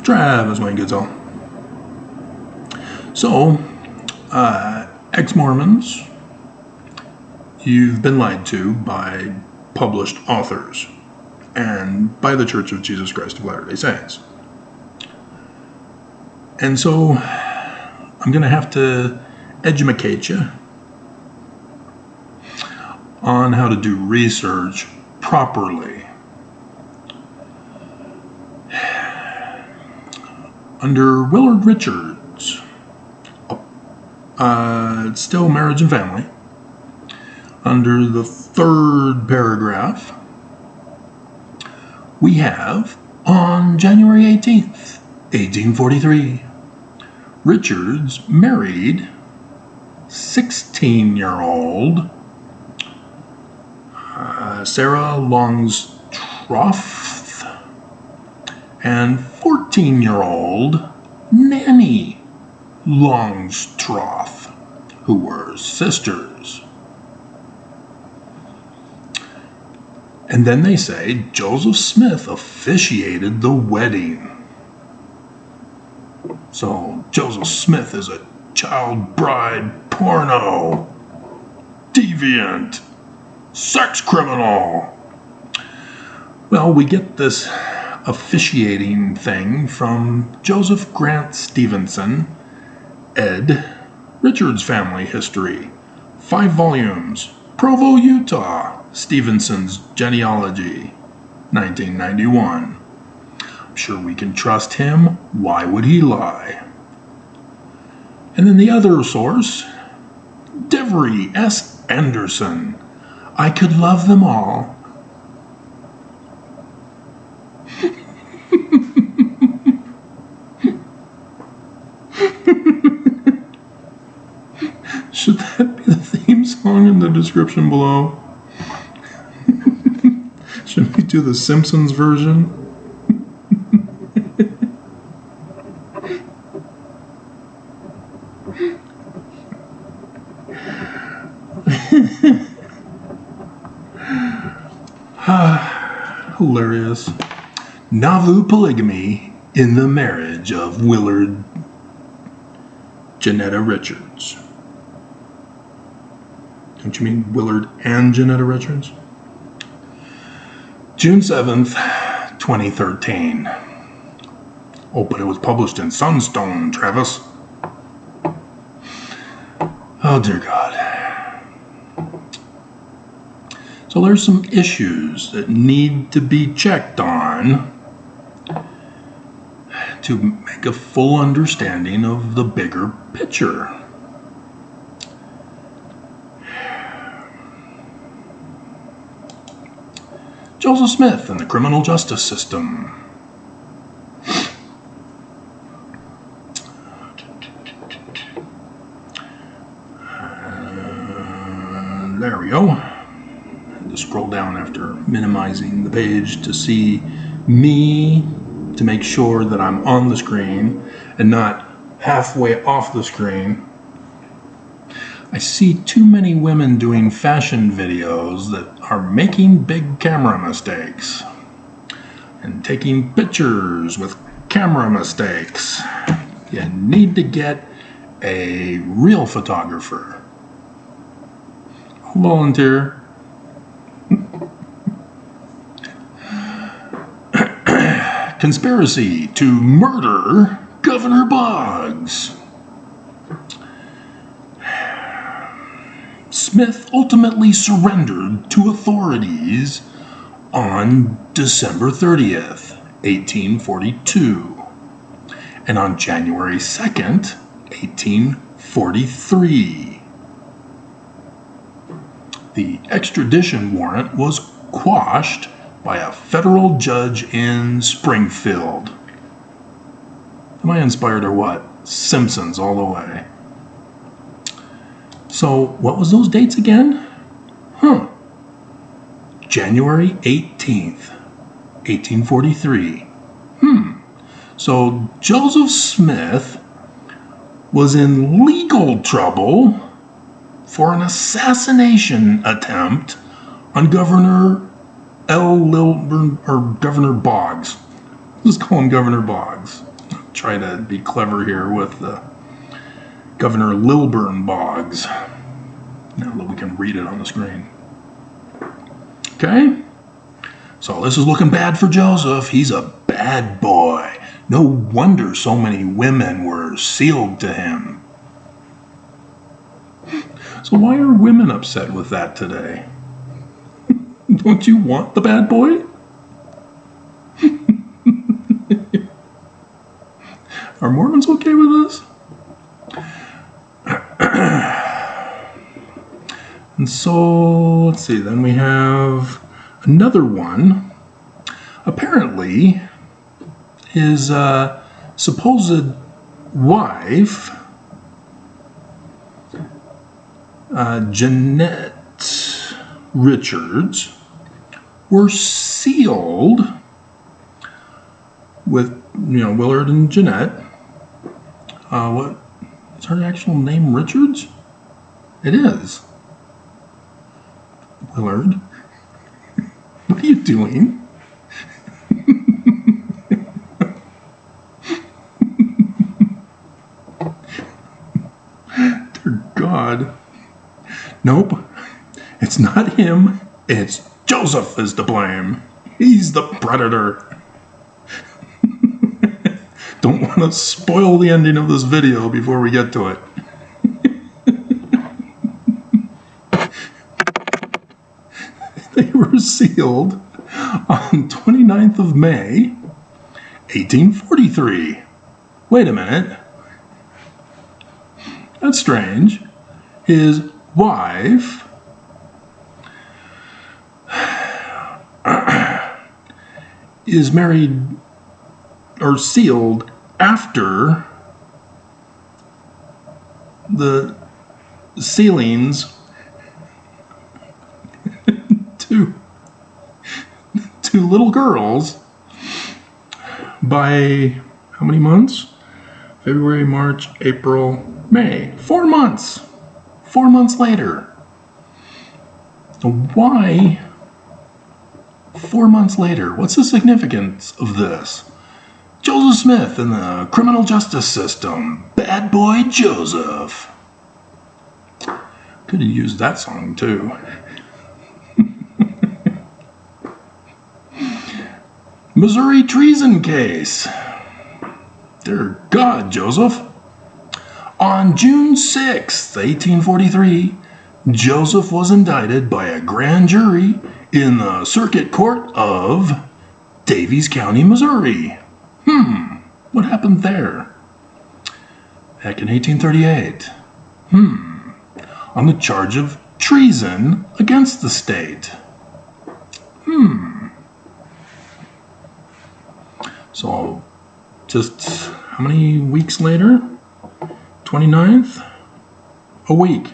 Travis Wayne Goodsell. So, ex-Mormons, you've been lied to by published authors and by the Church of Jesus Christ of Latter-day Saints. And so, I'm going to have to educate you on how to do research properly. Under Willard Richards, it's still marriage and family. Under the third paragraph, we have on January 18th, 1843, Richards married 16-year-old Sarah Longstroth and 14-year-old Nanny Longstroth, who were sisters. And then they say Joseph Smith officiated the wedding. So Joseph Smith is a child bride porno, deviant, sex criminal. Well, we get this officiating thing from Joseph Grant Stevenson, ed. Richards Family History, 5 volumes, Provo, Utah, Stevenson's Genealogy, 1991. I'm sure we can trust him. Why would he lie? And then the other source, Devery S. Anderson, I Could Love Them All. Should that be the theme song in the description below? Should we do the Simpsons version? Hilarious. Nauvoo polygamy in the marriage of Willard Janetta Richards. Don't you mean Willard and Janetta Richards? June 7th, 2013. Oh, but it was published in Sunstone, Travis. Oh, dear God. So there's some issues that need to be checked on to make a full understanding of the bigger picture. Joseph Smith and the criminal justice system. There we go. Just scroll down after minimizing the page to see me, to make sure that I'm on the screen and not halfway off the screen. I see too many women doing fashion videos that are making big camera mistakes and taking pictures with camera mistakes. You need to get a real photographer. I'll volunteer. Conspiracy to murder Governor Boggs. Smith ultimately surrendered to authorities on December 30th, 1842, and on January 2nd, 1843. The extradition warrant was quashed by a federal judge in Springfield. Am I inspired or what? Simpsons all the way. So, what was those dates again? January 18th, 1843. So, Joseph Smith was in legal trouble for an assassination attempt on Governor Boggs. Let's call him Governor Boggs. try to be clever here with Governor Lilburn Boggs. Now that we can read it on the screen. Okay? So this is looking bad for Joseph. He's a bad boy. No wonder so many women were sealed to him. So why are women upset with that today? Don't you want the bad boy? Are Mormons okay with this? And so, let's see, then we have another one. Apparently, his supposed wife, Jeanette Richards, were sealed with, Willard and Jeanette. What is her actual name? Richards? It is. Willard, what are you doing? Dear God. Nope. It's not him. It's Joseph is to blame. He's the predator. Don't want to spoil the ending of this video before we get to it. They were sealed on 29th of May, 1843. Wait a minute. That's strange. His wife is married or sealed after the sealings to little girls by how many months? February, March, April, May. 4 months. 4 months later. So why 4 months later? What's the significance of this? Joseph Smith in the criminal justice system. Bad boy Joseph. Could have used that song too. Missouri treason case. Dear God, Joseph. On June 6th, 1843, Joseph was indicted by a grand jury in the Circuit Court of Daviess County, Missouri. What happened there? Back in 1838. On the charge of treason against the state. So, just how many weeks later? 29th? A week.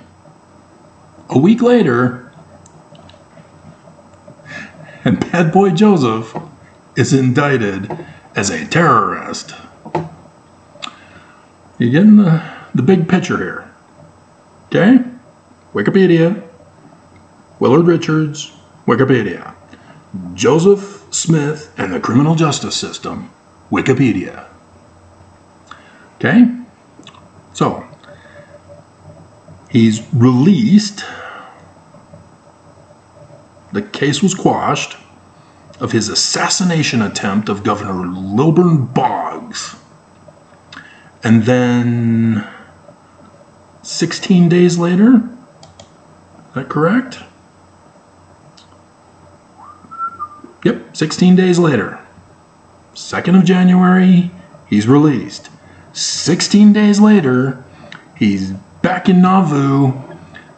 A week later, and bad boy Joseph is indicted as a terrorist. You getting the big picture here? Okay? Wikipedia. Willard Richards. Wikipedia. Joseph Smith and the criminal justice system. Wikipedia. Okay? So, he's released. The case was quashed of his assassination attempt of Governor Lilburn Boggs. And then 16 days later, is that correct? Yep, 16 days later. 2nd of January, he's released. 16 days later, he's back in Nauvoo,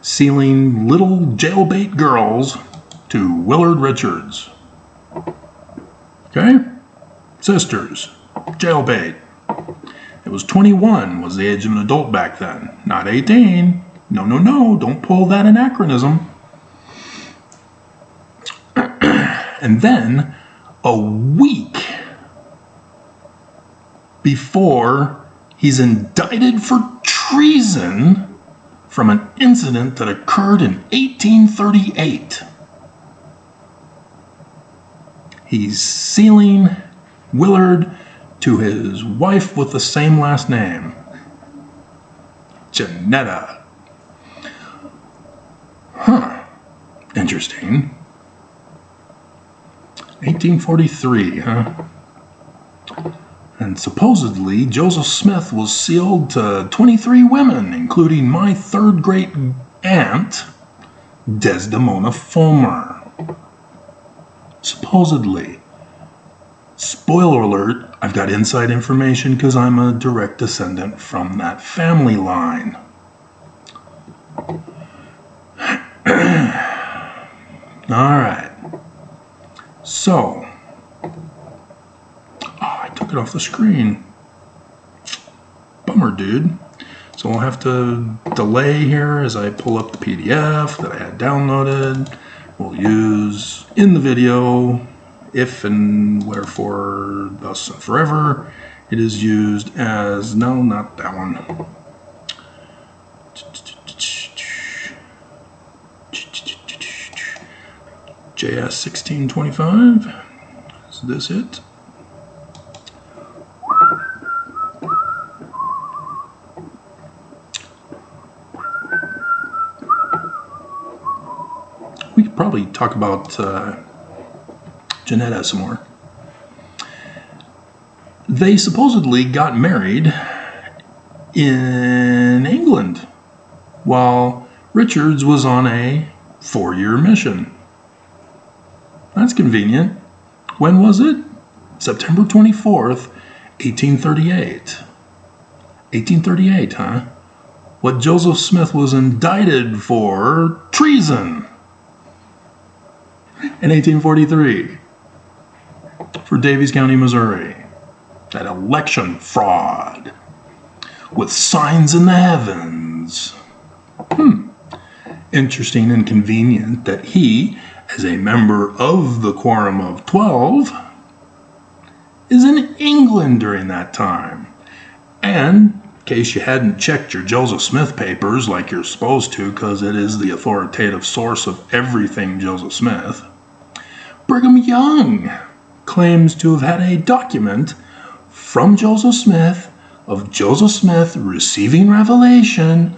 sealing little jailbait girls to Willard Richards. Okay? Sisters. Jailbait. It was 21 was the age of an adult back then. Not 18. No. Don't pull that anachronism. And then, a week before he's indicted for treason from an incident that occurred in 1838. He's sealing Willard to his wife with the same last name, Janetta. Huh. Interesting. 1843, huh? And supposedly, Joseph Smith was sealed to 23 women, including my third great aunt, Desdemona Fulmer. Supposedly. Spoiler alert, I've got inside information because I'm a direct descendant from that family line. Alright. So, I took it off the screen. Bummer, dude. So we'll have to delay here as I pull up the PDF that I had downloaded. We'll use in the video, if and wherefore, thus and forever. It is used as, no, not that one. JS 1625. Is this it? We could probably talk about Janetta some more. They supposedly got married in England while Richards was on a 4-year mission. That's convenient. When was it? September 24th, 1838. 1838, huh? What Joseph Smith was indicted for treason in 1843 for Daviess County, Missouri. That election fraud with signs in the heavens. Interesting and convenient that he, as a member of the Quorum of 12, is in England during that time. And, in case you hadn't checked your Joseph Smith papers like you're supposed to, because it is the authoritative source of everything Joseph Smith, Brigham Young claims to have had a document from Joseph Smith of Joseph Smith receiving revelation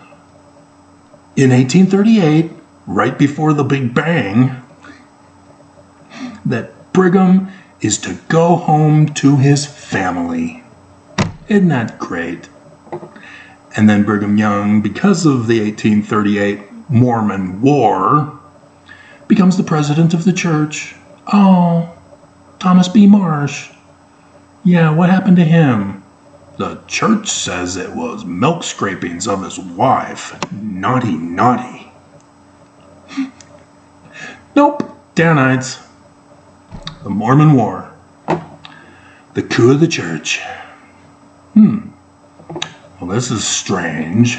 in 1838, right before the Big Bang, that Brigham is to go home to his family. Isn't that great? And then Brigham Young, because of the 1838 Mormon War, becomes the president of the church. Oh, Thomas B. Marsh. Yeah, what happened to him? The church says it was milk scrapings of his wife. Naughty, naughty. Nope, Danites. The Mormon War. The coup of the church. Well, this is strange.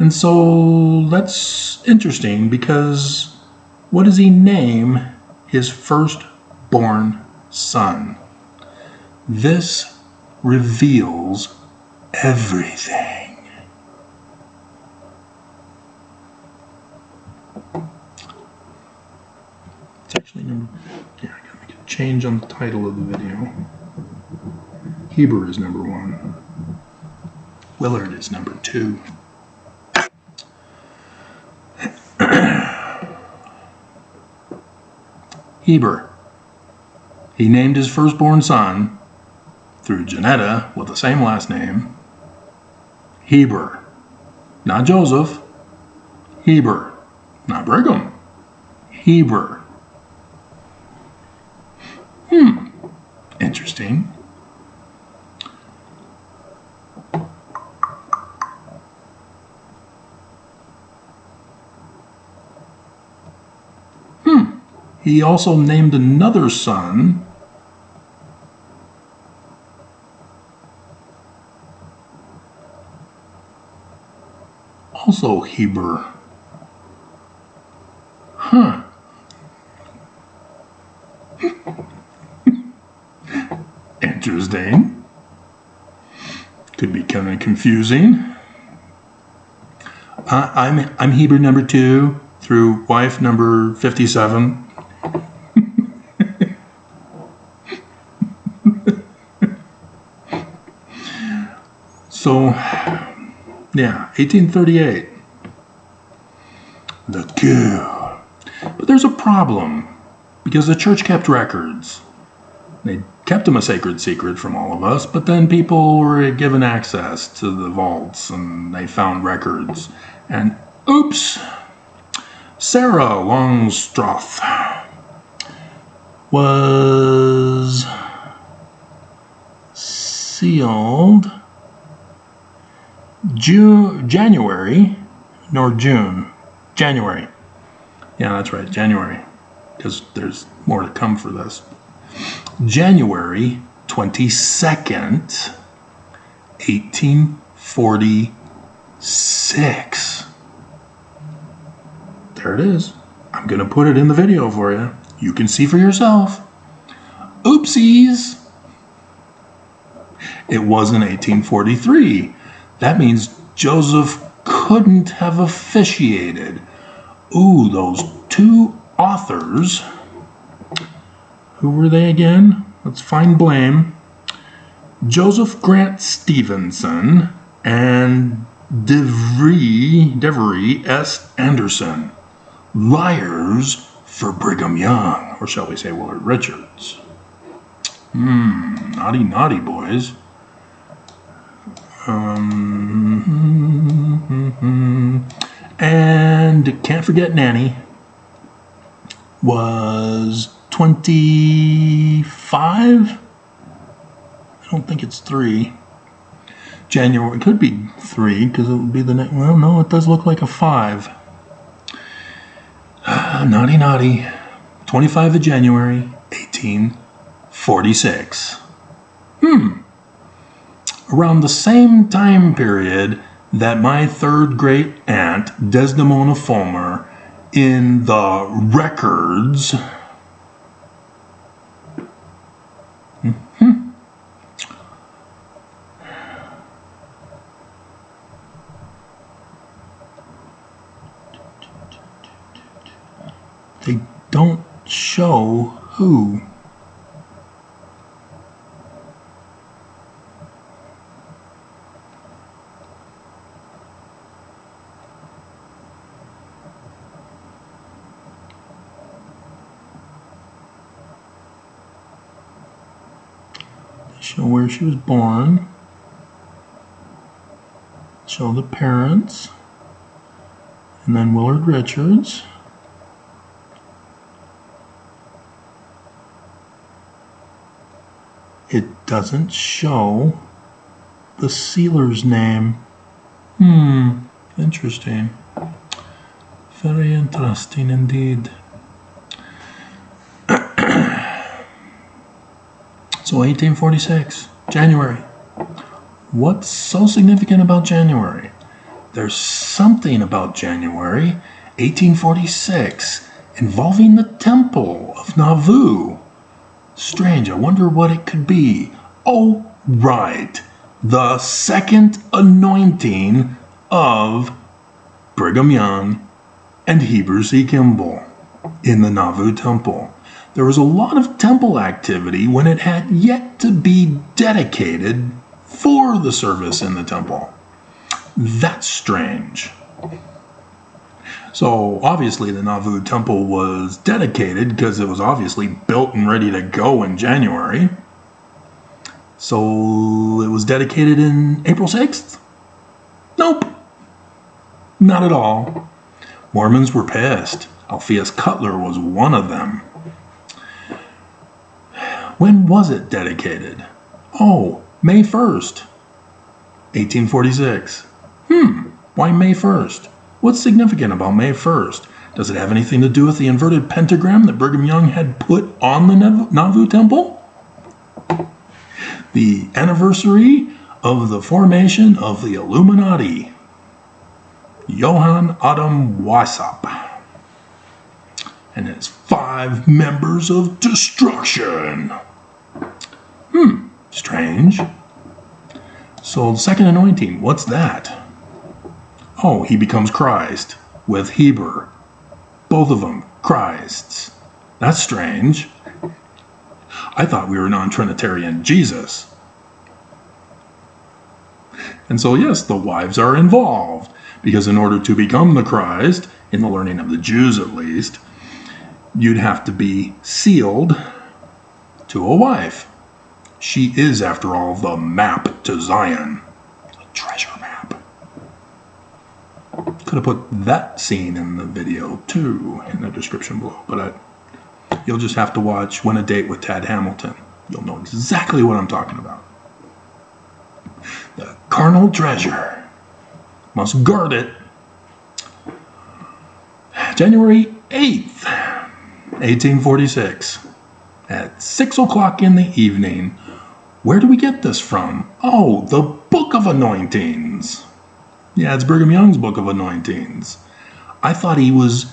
And so that's interesting because what does he name his firstborn son? This reveals everything. It's actually number, yeah, I gotta make a change on the title of the video. Heber is number 1. Willard is number 2. Heber. He named his firstborn son, through Janetta with the same last name, Heber. Not Joseph. Heber. Not Brigham. Heber. Interesting. He also named another son, also Heber. Huh. Interesting. Could be kind of confusing. I'm Heber number 2 through wife number 57. So, yeah, 1838. The coup. But there's a problem, because the church kept records. They kept them a sacred secret from all of us, but then people were given access to the vaults, and they found records. And oops, Sarah Longstreth was sealed January. Yeah, that's right, January, because there's more to come for this. January 22nd, 1846. There it is. I'm going to put it in the video for you. You can see for yourself. Oopsies. It wasn't 1843. That means Joseph couldn't have officiated. Ooh, those two authors. Who were they again? Let's find blame. Joseph Grant Stevenson and Devery S. Anderson. Liars for Brigham Young, or shall we say Willard Richards. Naughty, naughty boys. And can't forget Nanny was 25. I don't think it's 3. January, it could be 3 because it would be the next. Well, no, it does look like a 5. Naughty, naughty. 25 of January, 1846. Around the same time period that my third great aunt, Desdemona Fulmer, in the records. They don't show who. They show where she was born. Show the parents. And then Willard Richards. It doesn't show the sealer's name. Interesting. Very interesting indeed. So 1846, January. What's so significant about January? There's something about January 1846 involving the Temple of Nauvoo. Strange, I wonder what it could be. Oh, right. The second anointing of Brigham Young and Heber C. Kimball in the Nauvoo Temple. There was a lot of temple activity when it had yet to be dedicated for the service in the temple. That's strange. So obviously the Nauvoo Temple was dedicated because it was obviously built and ready to go in January. So it was dedicated in April 6th? Nope. Not at all. Mormons were pissed. Alpheus Cutler was one of them. When was it dedicated? Oh, May 1st, 1846. Why May 1st? What's significant about May 1st? Does it have anything to do with the inverted pentagram that Brigham Young had put on the Nauvoo Temple? The anniversary of the formation of the Illuminati. Johann Adam Weishaupt and his 5 members of destruction. Strange. So the second anointing, what's that? Oh, he becomes Christ with Heber. Both of them, Christs. That's strange. I thought we were non-Trinitarian Jesus. And so, yes, the wives are involved, because in order to become the Christ, in the learning of the Jews at least, you'd have to be sealed to a wife. She is, after all, the map to Zion, a treasure map. Could have put that scene in the video too, in the description below, but you'll just have to watch Win a Date with Tad Hamilton. You'll know exactly what I'm talking about. The carnal treasure. Must guard it. January 8th, 1846, at 6 o'clock in the evening. Where do we get this from? Oh, the Book of Anointings. Yeah, it's Brigham Young's Book of Anointings. I thought he was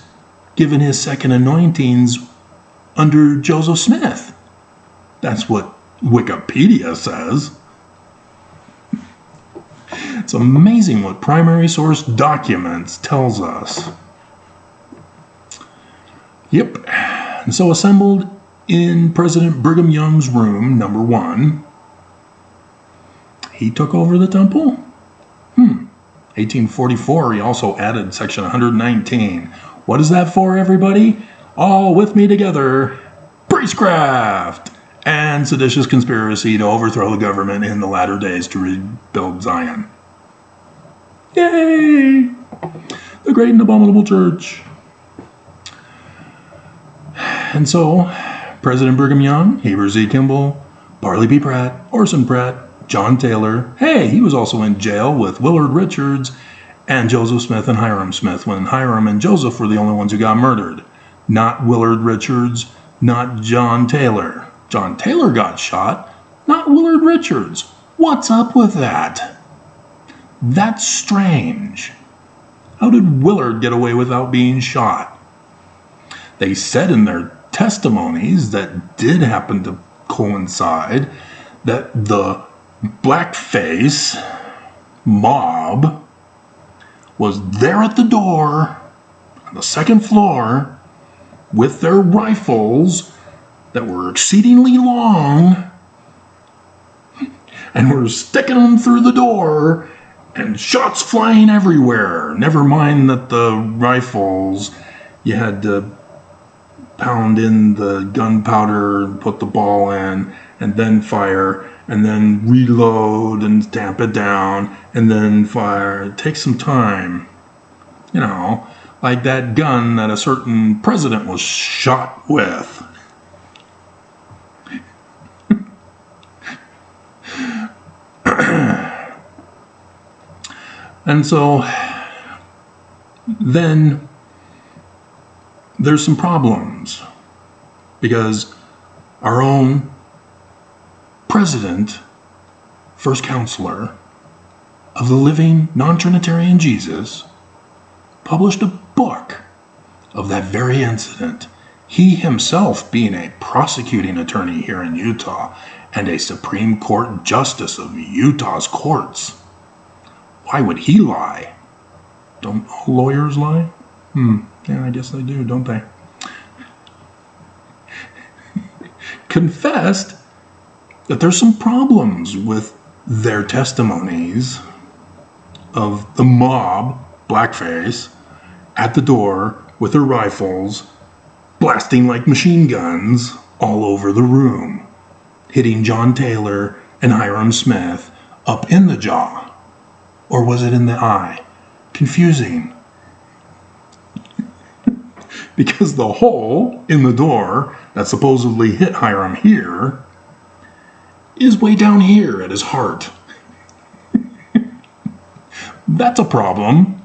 given his second anointings under Joseph Smith. That's what Wikipedia says. It's amazing what primary source documents tells us. Yep. And so assembled in President Brigham Young's room, number 1, he took over the temple? 1844, he also added section 119. What is that for, everybody? All with me together. Priestcraft and seditious conspiracy to overthrow the government in the latter days to rebuild Zion. Yay! The great and abominable church. And so, President Brigham Young, Heber Z. Kimball, Barley B. Pratt, Orson Pratt, John Taylor. Hey, he was also in jail with Willard Richards and Joseph Smith and Hiram Smith when Hiram and Joseph were the only ones who got murdered. Not Willard Richards, not John Taylor. John Taylor got shot, not Willard Richards. What's up with that? That's strange. How did Willard get away without being shot? They said in their testimonies that did happen to coincide that the blackface mob was there at the door on the second floor with their rifles that were exceedingly long and were sticking them through the door and shots flying everywhere. Never mind that the rifles, you had to pound in the gunpowder and put the ball in and then fire and then reload and tamp it down and then fire. It takes some time. You know, like that gun that a certain president was shot with. And so then there's some problems because our own president, first counselor of the living non-Trinitarian Jesus, published a book of that very incident. He himself being a prosecuting attorney here in Utah and a Supreme Court justice of Utah's courts. Why would he lie? Don't all lawyers lie? Yeah, I guess they do, don't they? Confessed that there's some problems with their testimonies of the mob, blackface, at the door with their rifles, blasting like machine guns all over the room, hitting John Taylor and Hiram Smith up in the jaw. Or was it in the eye? Confusing. Because the hole in the door that supposedly hit Hiram here is way down here at his heart. That's a problem.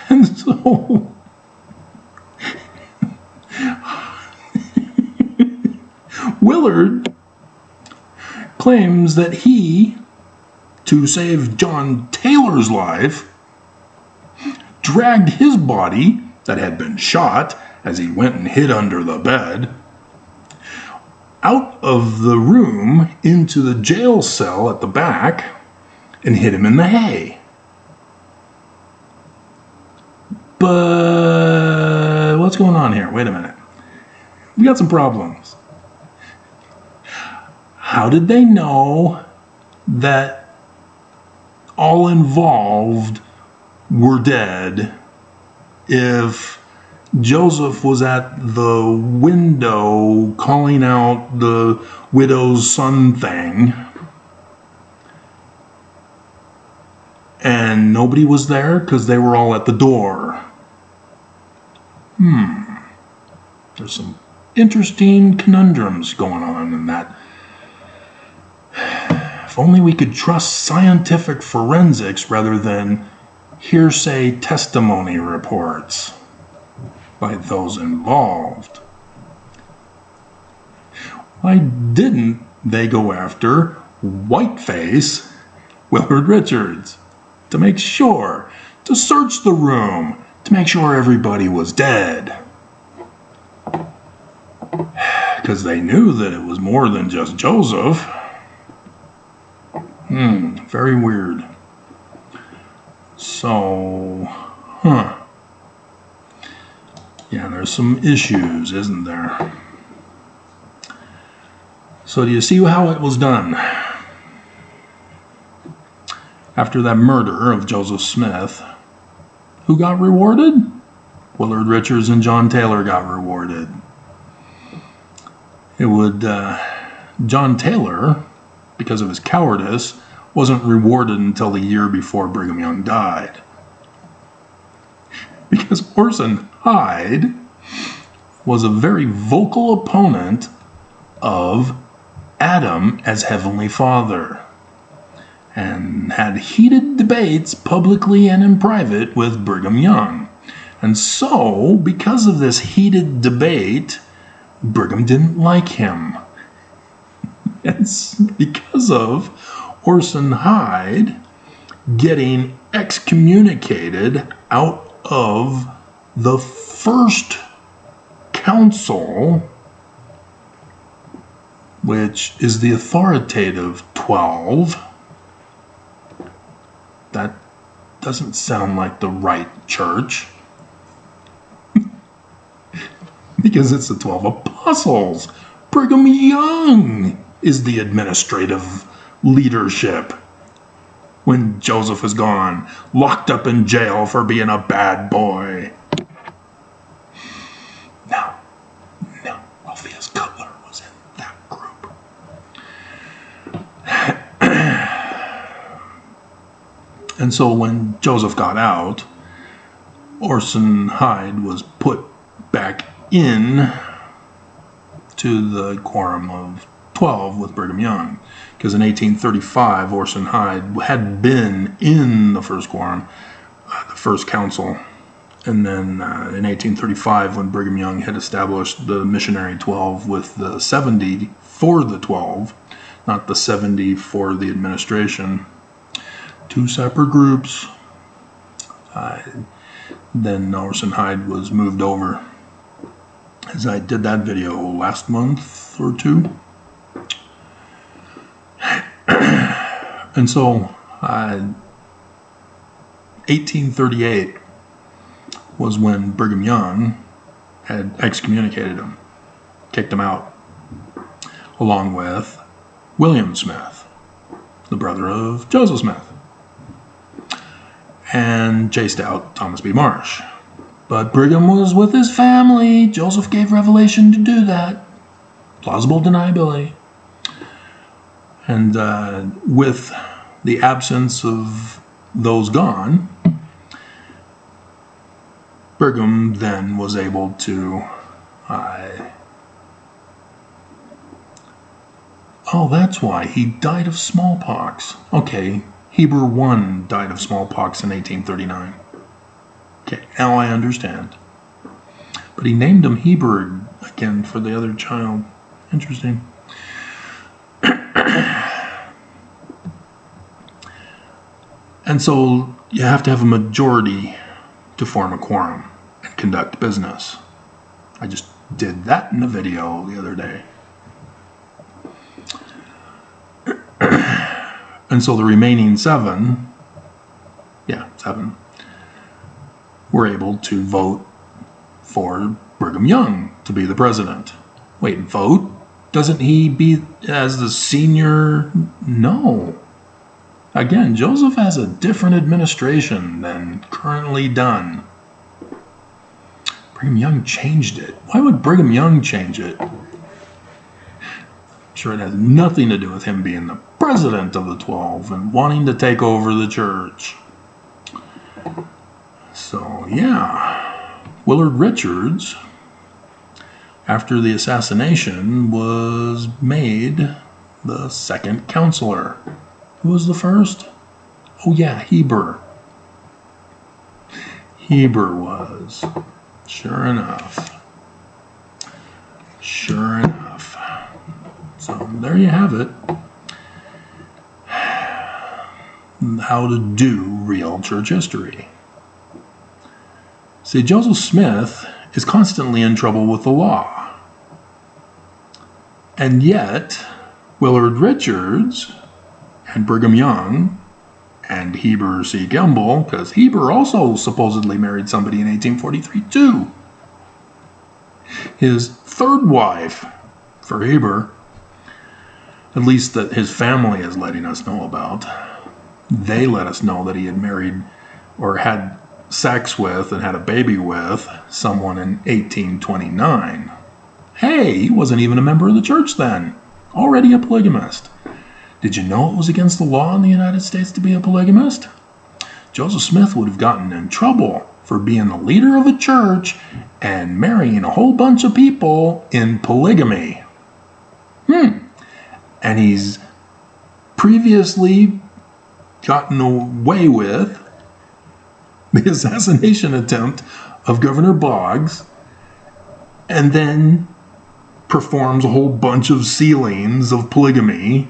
And so Willard claims that he, to save John Taylor's life, dragged his body that had been shot as he went and hid under the bed out of the room into the jail cell at the back and hid him in the hay. But what's going on here? Wait a minute. We got some problems. how did they know that all involved were dead if Joseph was at the window calling out the widow's son thing and nobody was there because they were all at the door? There's some interesting conundrums going on in that. If only we could trust scientific forensics rather than hearsay testimony reports by those involved. Why didn't they go after Whiteface Willard Richards to make sure, to search the room, to make sure everybody was dead? Because they knew that it was more than just Joseph. Very weird. So, yeah, there's some issues, isn't there? So do you see how it was done? After that murder of Joseph Smith, who got rewarded? Willard Richards and John Taylor got rewarded. It would, John Taylor, because of his cowardice, wasn't rewarded until the year before Brigham Young died. Because Orson Hyde was a very vocal opponent of Adam as Heavenly Father and had heated debates publicly and in private with Brigham Young. And so, because of this heated debate, Brigham didn't like him. It's because of Orson Hyde getting excommunicated out of the first council, which is the authoritative 12. That doesn't sound like the right church. Because it's the 12 apostles. Brigham Young is the administrative leadership when Joseph is gone, locked up in jail for being a bad boy. No, Alpheus Cutler was in that group. And so when Joseph got out, Orson Hyde was put back in to the quorum of 12 with Brigham Young, because in 1835 Orson Hyde had been in the first quorum, the first council, and then in 1835 when Brigham Young had established the missionary 12 with the 70 for the 12, not the 70 for the administration, two separate groups. Then Orson Hyde was moved over, as I did that video last month or two. And so 1838 was when Brigham Young had excommunicated him, kicked him out, along with William Smith, the brother of Joseph Smith, and chased out Thomas B. Marsh. But Brigham was with his family. Joseph gave revelation to do that. Plausible deniability. And with the absence of those gone, Brigham then was able to... oh, that's why. He died of smallpox. Okay, Heber 1 died of smallpox in 1839. Okay, now I understand. But he named him Heber again for the other child. Interesting. And so you have to have a majority to form a quorum and conduct business. I just did that in a video the other day. And so the remaining seven, were able to vote for Brigham Young to be the president. Wait, vote? Doesn't he be as the senior? No. Again, Joseph has a different administration than currently done. Brigham Young changed it. Why would Brigham Young change it? I'm sure it has nothing to do with him being the president of the 12 and wanting to take over the church. So, yeah. Willard Richards, after the assassination, was made the second counselor. Who was the first? Oh, yeah, Heber. Heber was. Sure enough. Sure enough. So there you have it. How to do real church history. See, Joseph Smith is constantly in trouble with the law. And yet, Willard Richards and Brigham Young and Heber C. Kimball, because Heber also supposedly married somebody in 1843 too. His third wife for Heber, at least that his family is letting us know about. They let us know that he had married or had sex with and had a baby with someone in 1829. Hey, he wasn't even a member of the church then. Already a polygamist. Did you know it was against the law in the United States to be a polygamist? Joseph Smith would have gotten in trouble for being the leader of a church and marrying a whole bunch of people in polygamy. And he's previously gotten away with the assassination attempt of Governor Boggs, and then performs a whole bunch of sealings of polygamy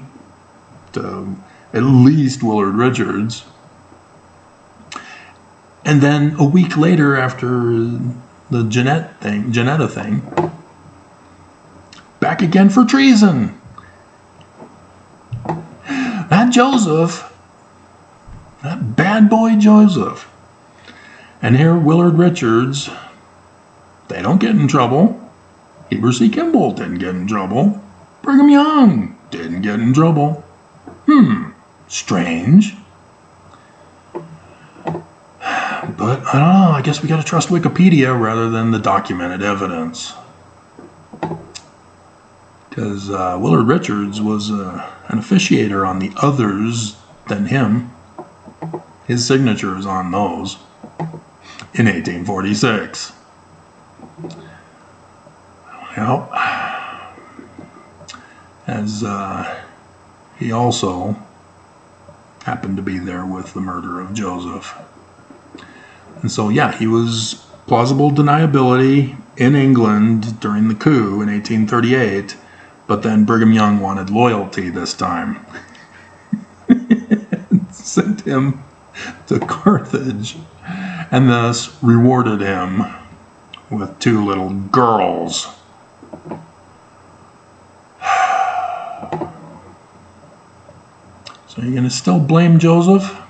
to at least Willard Richards. And then a week later, after the Janetta thing, back again for treason. That Joseph, that bad boy Joseph. And here Willard Richards, they don't get in trouble. Heber C. Kimball didn't get in trouble. Brigham Young didn't get in trouble. Strange. But I don't know, I guess we gotta trust Wikipedia rather than the documented evidence. Because Willard Richards was an officiator on the others than him. His signature is on those in 1846. Well, as he also happened to be there with the murder of Joseph. And so, yeah, he was plausible deniability in England during the coup in 1838, but then Brigham Young wanted loyalty this time. Sent him to Carthage and thus rewarded him with 2 little girls. So you're going to still blame Joseph?